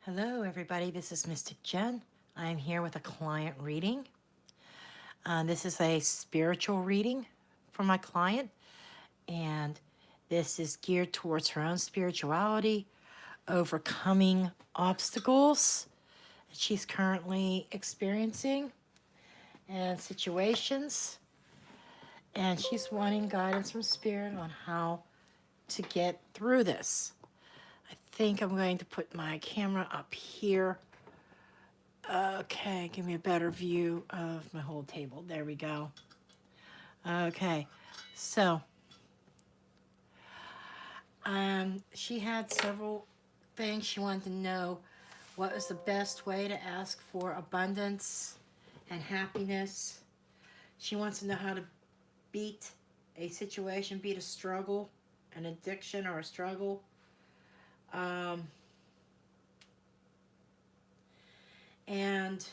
Hello, everybody. This is Mystic Jen. I'm here with a client reading. This is a spiritual reading for my client, and this is geared towards her own spirituality, overcoming obstacles that she's currently experiencing and situations. And she's wanting guidance from Spirit on how to get through this. I think I'm going to put my camera up here. Okay, give me a better view of my whole table. There we go. Okay, so she had several things she wanted to know. What was the best way to ask for abundance and happiness? She wants to know how to beat a situation, beat a struggle, an addiction or a struggle. Um, and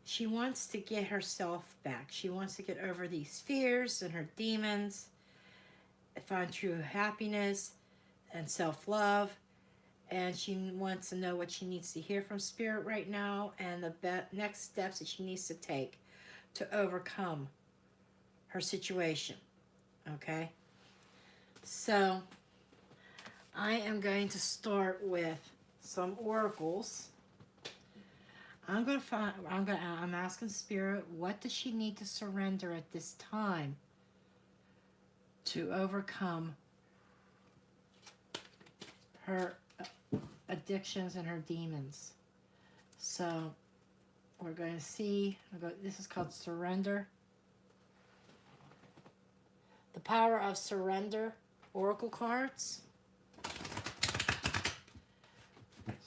she wants to get herself back. She wants to get over these fears and her demons, find true happiness and self-love. And she wants to know what she needs to hear from Spirit right now and the next steps that she needs to take to overcome her situation. Okay? So I am going to start with some oracles. I'm asking Spirit, what does she need to surrender at this time to overcome her addictions and her demons? So we're going to see, this is called Surrender. The Power of Surrender Oracle cards.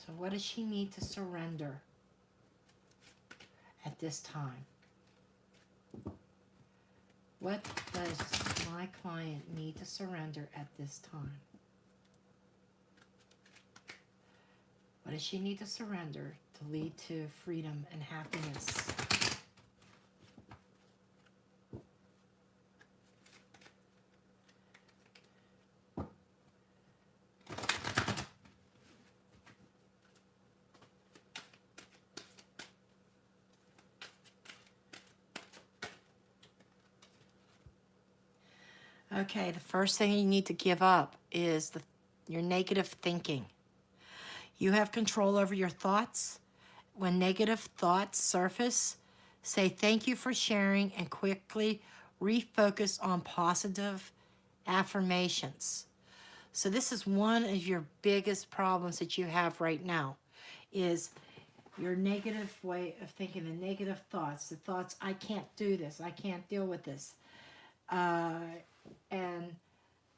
So what does she need to surrender at this time? What does my client need to surrender at this time? What does she need to surrender to lead to freedom and happiness? Okay, the first thing you need to give up is your negative thinking. You have control over your thoughts. When negative thoughts surface, say thank you for sharing and quickly refocus on positive affirmations. So this is one of your biggest problems that you have right now, is your negative way of thinking, the negative thoughts, the thoughts, I can't do this, I can't deal with this. And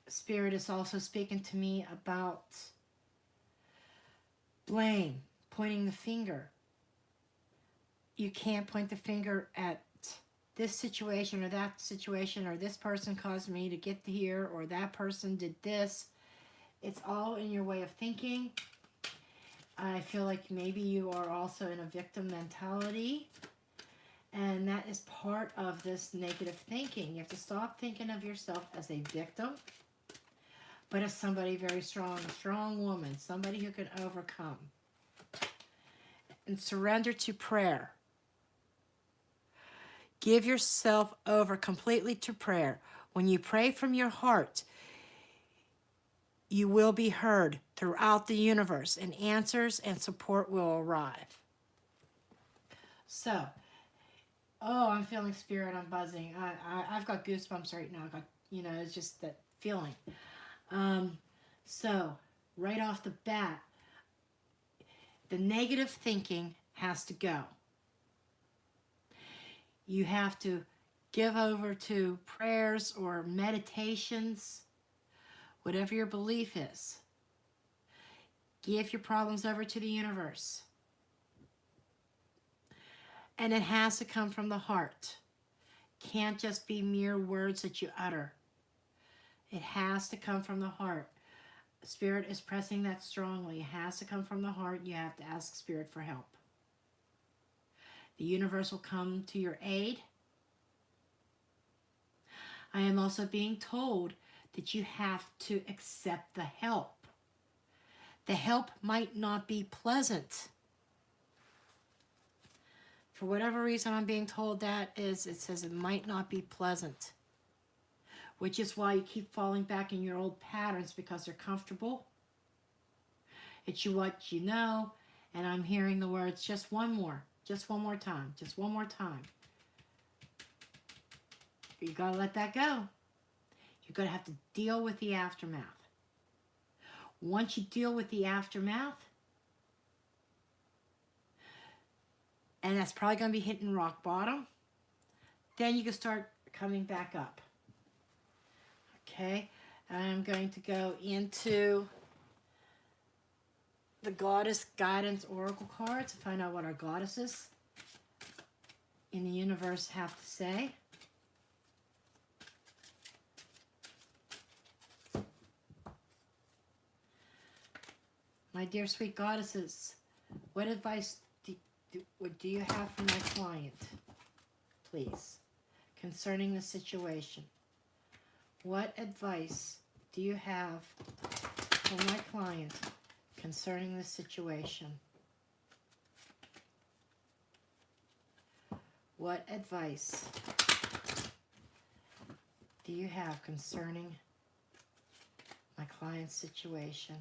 Spirit is also speaking to me about blame, pointing the finger. You can't point the finger at this situation or that situation, or this person caused me to get here, or that person did this. It's all in your way of thinking. I feel like maybe you are also in a victim mentality, and that is part of this negative thinking. You have to stop thinking of yourself as a victim, but as somebody very strong, a strong woman, somebody who can overcome. And surrender to prayer. Give yourself over completely to prayer. When you pray from your heart, you will be heard throughout the universe, and answers and support will arrive. So, I'm feeling Spirit, I'm buzzing. I've got goosebumps right now. It's just that feeling. So, right off the bat, the negative thinking has to go. You have to give over to prayers or meditations, whatever your belief is. Give your problems over to the universe. And it has to come from the heart. Can't just be mere words that you utter. It has to come from the heart. Spirit is pressing that strongly. It has to come from the heart. You have to ask Spirit for help. The universe will come to your aid. I am also being told that you have to accept the help. The help might not be pleasant. For whatever reason I'm being told that is, it says it might not be pleasant. Which is why you keep falling back in your old patterns, because they're comfortable. It's what you know, and I'm hearing the words, just one more time, just one more time. You gotta let that go. You're gonna have to deal with the aftermath. Once you deal with the aftermath, and that's probably gonna be hitting rock bottom, then you can start coming back up. Okay, I'm going to go into the Goddess Guidance Oracle cards to find out what our goddesses in the universe have to say. My dear sweet goddesses, what advice do you have for my client, please, concerning the situation? What advice do you have for my client concerning the situation? What advice do you have concerning my client's situation?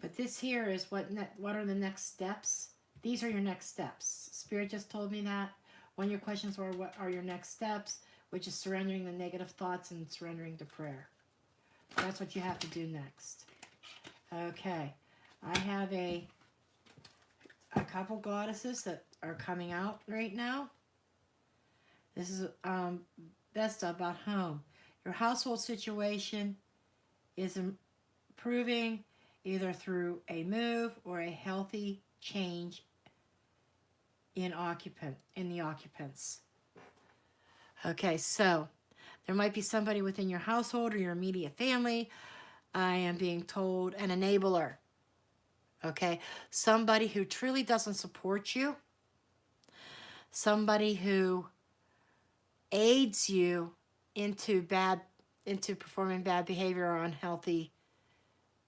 But this here is what are the next steps? These are your next steps. Spirit just told me that. One of your questions were, what are your next steps? Which is surrendering the negative thoughts and surrendering to prayer. That's what you have to do next. Okay. I have a couple goddesses that are coming out right now. This is best about home. Your household situation is improving either through a move or a healthy change in the occupants. Okay, so there might be somebody within your household or your immediate family. I am being told an enabler. Okay, somebody who truly doesn't support you. Somebody who aids you into performing bad behavior or unhealthy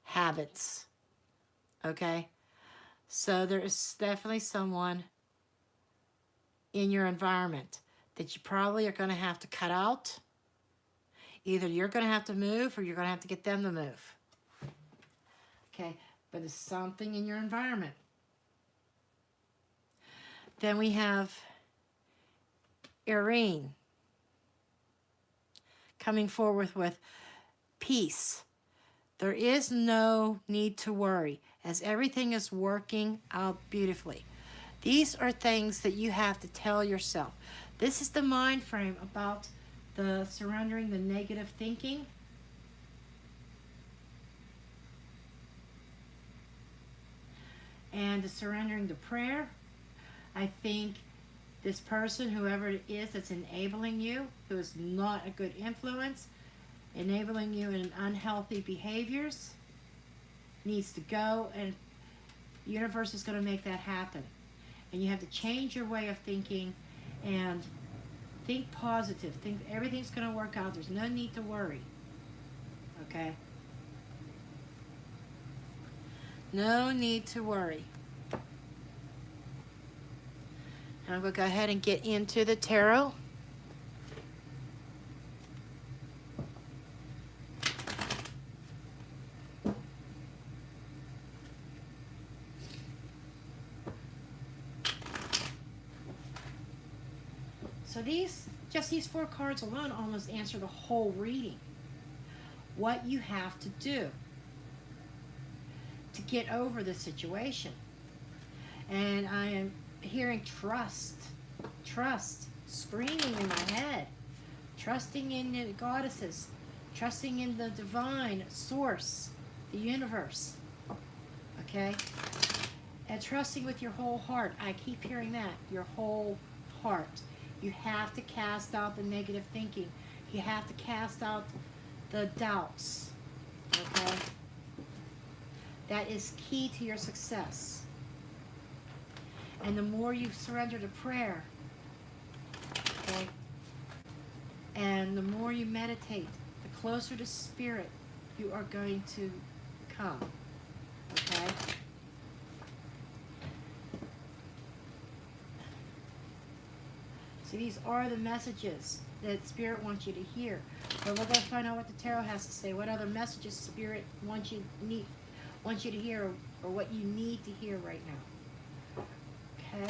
habits. Okay, so there is definitely someone in your environment that you probably are going to have to cut out. Either you're going to have to move or you're going to have to get them to move. Okay, but it's something in your environment. Then we have Irene coming forward with peace. There is no need to worry, as everything is working out beautifully. These are things that you have to tell yourself. This is the mind frame about the surrendering the negative thinking. And the surrendering the prayer. I think this person, whoever it is that's enabling you, who is not a good influence, enabling you in unhealthy behaviors, needs to go, and the universe is going to make that happen. And you have to change your way of thinking and think positive. Think everything's going to work out. There's no need to worry. Okay? No need to worry. And I'm going to go ahead and get into the tarot. So these 4 cards alone almost answer the whole reading. What you have to do to get over the situation. And I am hearing trust screaming in my head. Trusting in the goddesses. Trusting in the divine source, the universe. Okay? And trusting with your whole heart. I keep hearing that. Your whole heart. You have to cast out the negative thinking. You have to cast out the doubts. Okay? That is key to your success. And the more you surrender to prayer, okay, and the more you meditate, the closer to spirit you are going to come. Okay? So these are the messages that Spirit wants you to hear. But we're going to find out what the tarot has to say. What other messages Spirit wants you to hear, or what you need to hear right now. Okay?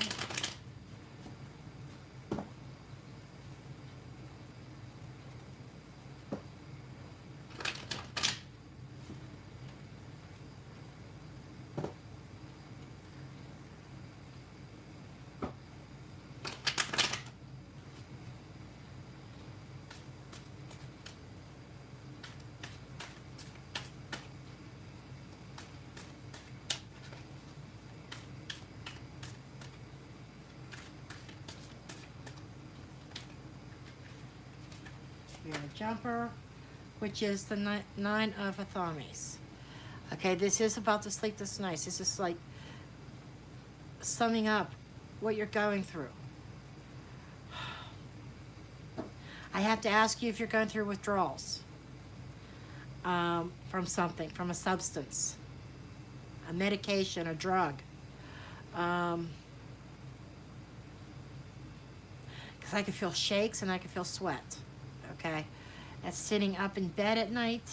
We have a jumper, which is the nine of Athames. Okay, this is about the sleepless nights. This is like summing up what you're going through. I have to ask you if you're going through withdrawals from something, from a substance, a medication, a drug. Because I can feel shakes and I can feel sweat. Okay, that's sitting up in bed at night.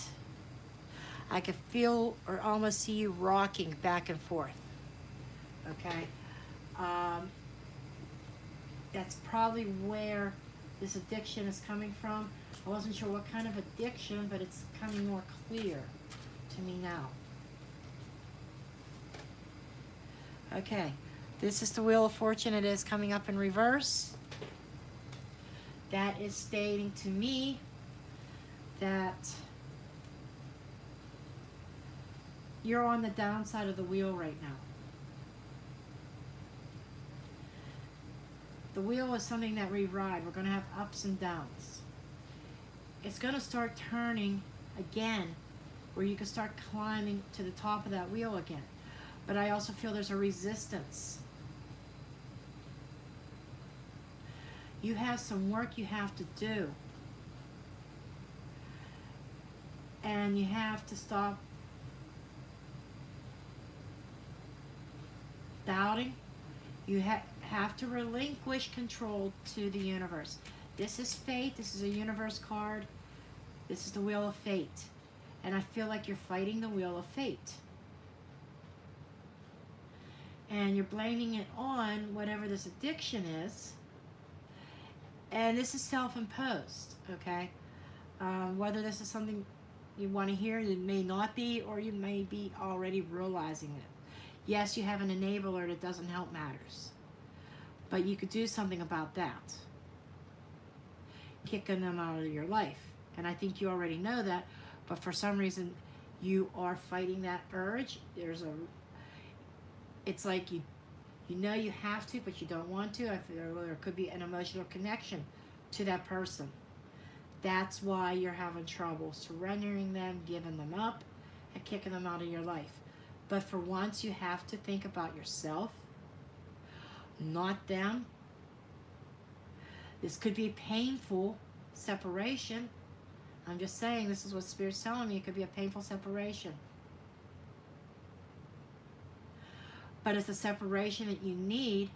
I can feel or almost see you rocking back and forth. Okay, that's probably where this addiction is coming from. I wasn't sure what kind of addiction, but it's coming more clear to me now. Okay, this is the Wheel of Fortune. It is coming up in reverse. That is stating to me that you're on the downside of the wheel right now. The wheel is something that we ride. We're going to have ups and downs. It's going to start turning again, where you can start climbing to the top of that wheel again. But I also feel there's a resistance. You have some work you have to do. And you have to stop doubting. You have to relinquish control to the universe. This is fate. This is a universe card. This is the Wheel of Fate. And I feel like you're fighting the Wheel of Fate. And you're blaming it on whatever this addiction is. And this is self-imposed, okay? Whether this is something you want to hear, it may not be, or you may be already realizing it. Yes, you have an enabler that doesn't help matters. But you could do something about that. Kicking them out of your life. And I think you already know that, but for some reason you are fighting that urge. It's like you know you have to, but you don't want to. I feel there could be an emotional connection to that person. That's why you're having trouble surrendering them, giving them up, and kicking them out of your life. But for once, you have to think about yourself, not them. This could be painful separation. I'm just saying, this is what Spirit's telling me. It could be a painful separation. But it's a separation that you need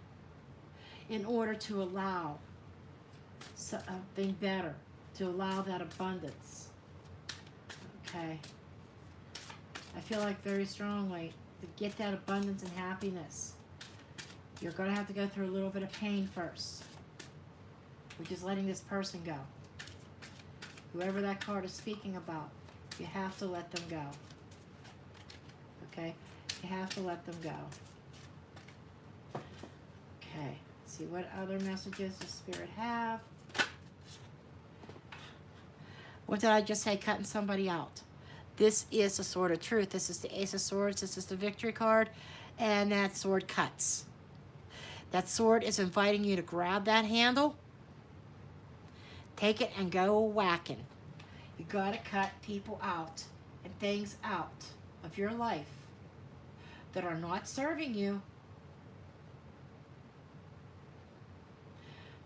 in order to allow something better, to allow that abundance. Okay? I feel like very strongly to get that abundance and happiness, you're going to have to go through a little bit of pain first, which is letting this person go. Whoever that card is speaking about, you have to let them go. Okay? You have to let them go. Okay, let's see what other messages does Spirit have. What did I just say? Cutting somebody out. This is the Sword of Truth. This is the Ace of Swords. This is the Victory card. And that sword cuts. That sword is inviting you to grab that handle. Take it and go whacking. You got to cut people out and things out of your life that are not serving you,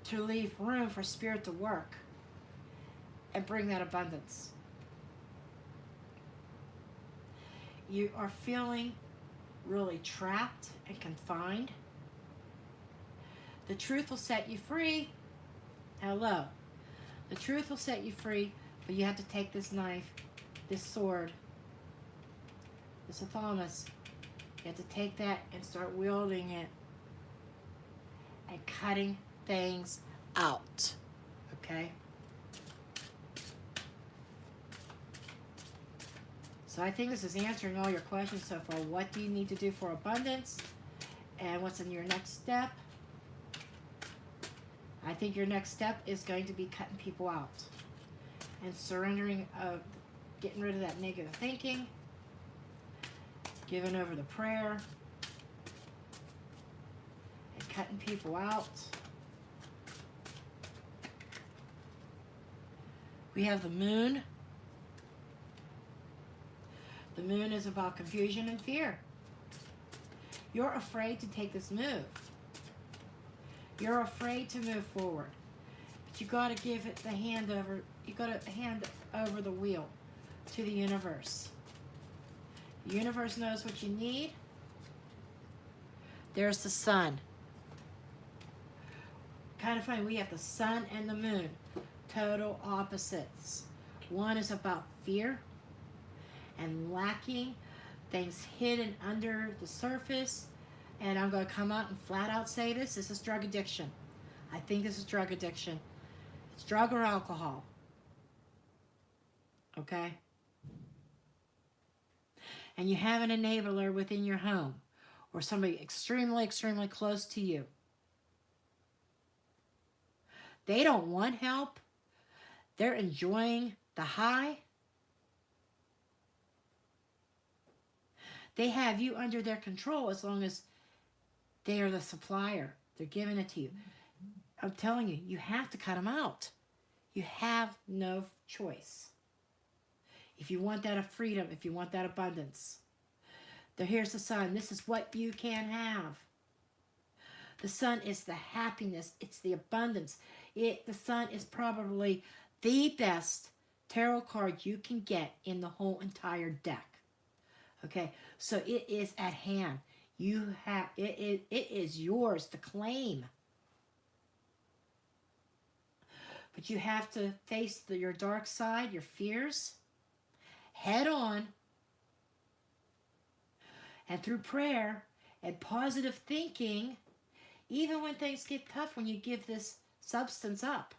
to leave room for Spirit to work and bring that abundance. You are feeling really trapped and confined. The truth will set you free. Hello. The truth will set you free, but you have to take this knife, this sword, this Athamas. You have to take that and start wielding it and cutting things out. Okay? So I think this is answering all your questions so far. What do you need to do for abundance? And what's in your next step? I think your next step is going to be cutting people out and surrendering, getting rid of that negative thinking, giving over the prayer, and cutting people out. We have the moon. The moon is about confusion and fear. You're afraid to take this move. You're afraid to move forward. But you got to give it the hand over. You got to hand over the wheel to the universe. The universe knows what you need. There's the sun. Kind of funny, we have the sun and the moon. Total opposites. One is about fear and lacking, things hidden under the surface. And I'm going to come out and flat out say this. This is drug addiction. I think this is drug addiction. It's drug or alcohol. Okay? And you have an enabler within your home or somebody extremely, extremely close to you. They don't want help. They're enjoying the high. They have you under their control as long as they are the supplier. They're giving it to you. I'm telling you, you have to cut them out. You have no choice. If you want that freedom, if you want that abundance. Here's the sun. This is what you can have. The sun is the happiness. It's the abundance. The sun is probably the best tarot card you can get in the whole entire deck. Okay, so it is at hand. You have it is yours to claim. But you have to face your dark side, your fears, head on. And through prayer and positive thinking, even when things get tough, when you give this substance up,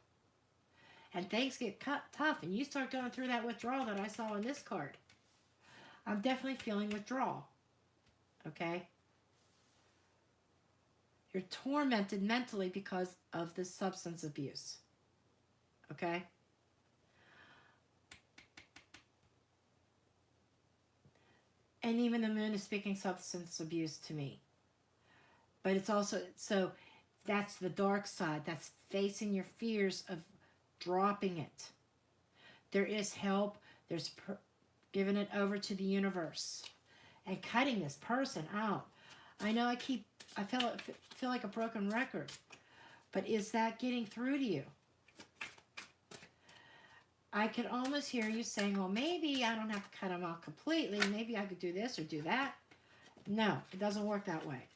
and things get tough, and you start going through that withdrawal that I saw in this card, I'm definitely feeling withdrawal. Okay? You're tormented mentally because of this substance abuse. Okay? And even the moon is speaking substance abuse to me. But it's also, so that's the dark side. That's facing your fears of dropping it. There is help. There's giving it over to the universe. And cutting this person out. I know I feel like a broken record. But is that getting through to you? I could almost hear you saying, well, maybe I don't have to cut them out completely. Maybe I could do this or do that. No, it doesn't work that way.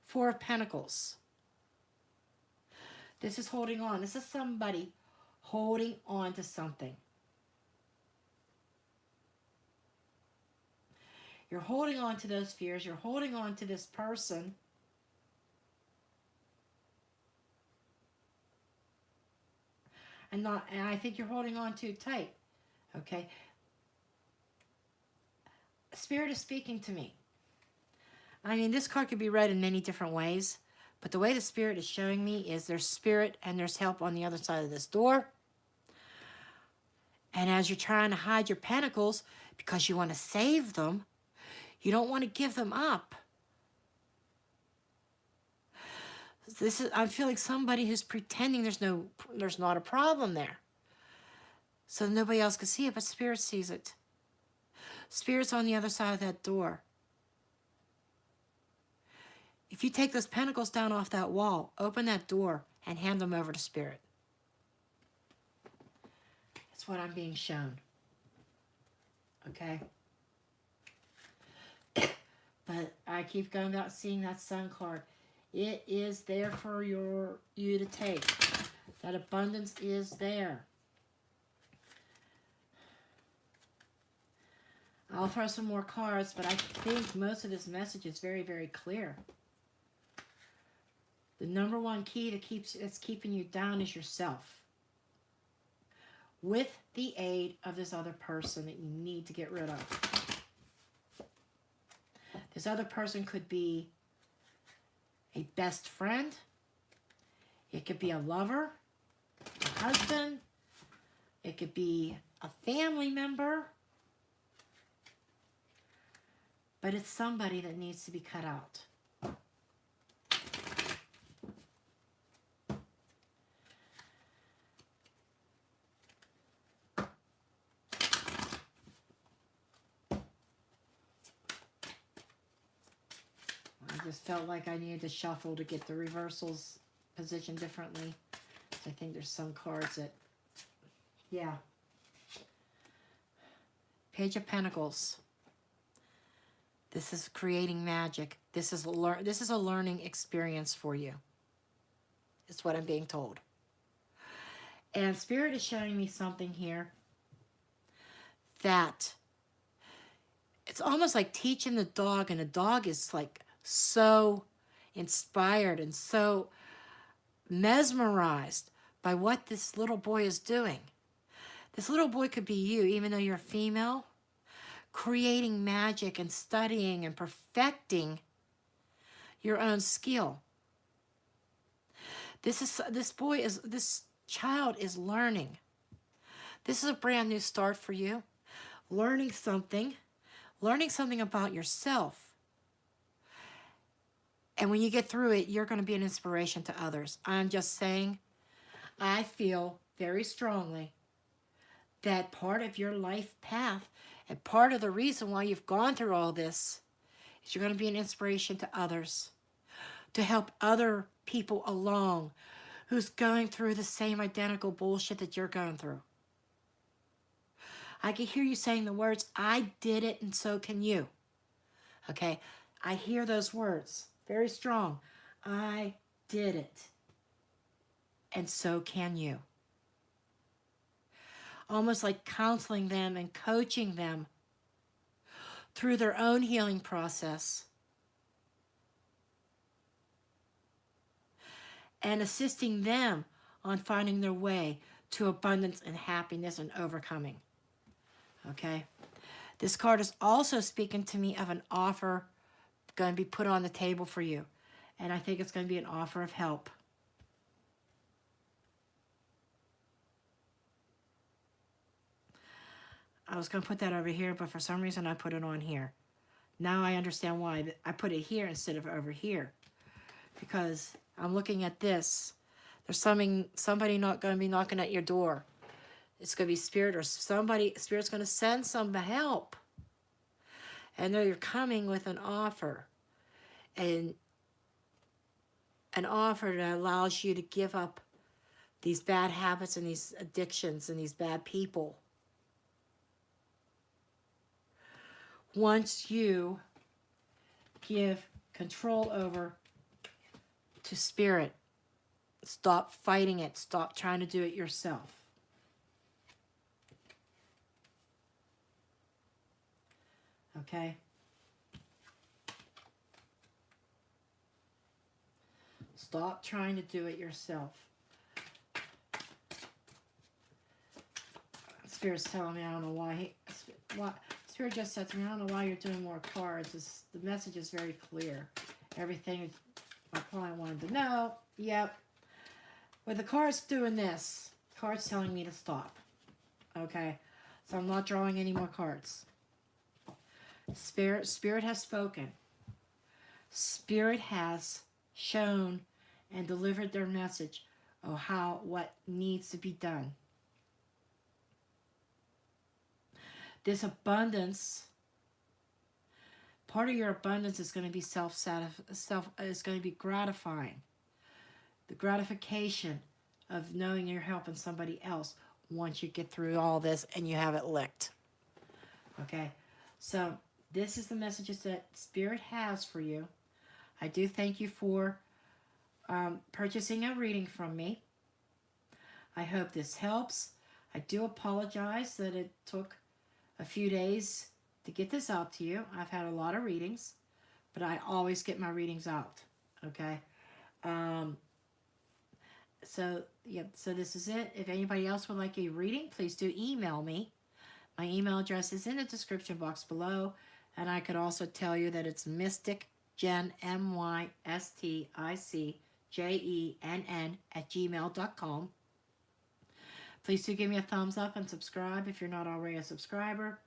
Four of Pentacles. This is holding on. This is somebody holding on to something. You're holding on to those fears. You're holding on to this person. And I think you're holding on too tight. Okay? Spirit is speaking to me. I mean, this card could be read in many different ways, but the way the Spirit is showing me is there's spirit and there's help on the other side of this door. And as you're trying to hide your pentacles because you want to save them, you don't want to give them up. I feel like somebody who's pretending there's not a problem there. So nobody else can see it, but Spirit sees it. Spirit's on the other side of that door. If you take those pentacles down off that wall, open that door and hand them over to Spirit. That's what I'm being shown. Okay? But I keep going about seeing that Sun card. It is there for you to take. That abundance is there. I'll throw some more cards, but I think most of this message is very, very clear. The number one key that's keeping you down is yourself. With the aid of this other person that you need to get rid of. This other person could be a best friend. It could be a lover, a husband. It could be a family member. But it's somebody that needs to be cut out. I just felt like I needed to shuffle to get the reversals positioned differently. I think there's some cards that, yeah. Page of Pentacles. This is creating magic. This is a learning experience for you. It's what I'm being told. And Spirit is showing me something here that it's almost like teaching the dog, and the dog is like so inspired and so mesmerized by what this little boy is doing. This little boy could be you, even though you're female, creating magic and studying and perfecting your own skill. This child is learning. This is a brand new start for you. Learning something about yourself. And when you get through it, you're going to be an inspiration to others. I'm just saying, I feel very strongly that part of your life path and part of the reason why you've gone through all this is you're going to be an inspiration to others, to help other people along who's going through the same identical bullshit that you're going through. I can hear you saying the words, I did it and so can you. Okay? I hear those words very strong. I did it and so can you. Almost like counseling them and coaching them through their own healing process and assisting them on finding their way to abundance and happiness and overcoming. Okay? This card is also speaking to me of an offer going to be put on the table for you. And I think it's going to be an offer of help. I was going to put that over here, but for some reason I put it on here. Now I understand why I put it here instead of over here. Because I'm looking at this. There's somebody not going to be knocking at your door. It's going to be Spirit or somebody. Spirit's going to send some help. And they're coming with an offer. And an offer that allows you to give up these bad habits and these addictions and these bad people. Once you give control over to Spirit, stop fighting it. Stop trying to do it yourself. Okay? Stop trying to do it yourself. Spirit's telling me I don't know why. Spirit just said to me, I don't know why you're doing more cards. The message is very clear. Everything my client wanted to know. Yep. With the cards doing this, cards telling me to stop. Okay? So I'm not drawing any more cards. Spirit has spoken. Spirit has shown and delivered their message of what needs to be done. This abundance, part of your abundance is going to be is going to be gratifying. The gratification of knowing you're helping somebody else once you get through all this and you have it licked. Okay? So, this is the messages that Spirit has for you. I do thank you for purchasing a reading from me. I hope this helps. I do apologize that it took a few days to get this out to you. I've had a lot of readings, but I always get my readings out. Okay? Um, so, yep, so this is it. If anybody else would like a reading, please do email me. My email address is in the description box below, and I could also tell you that it's Mystic Jen, MYSTICJENN @gmail.com. Please do give me a thumbs up and subscribe if you're not already a subscriber.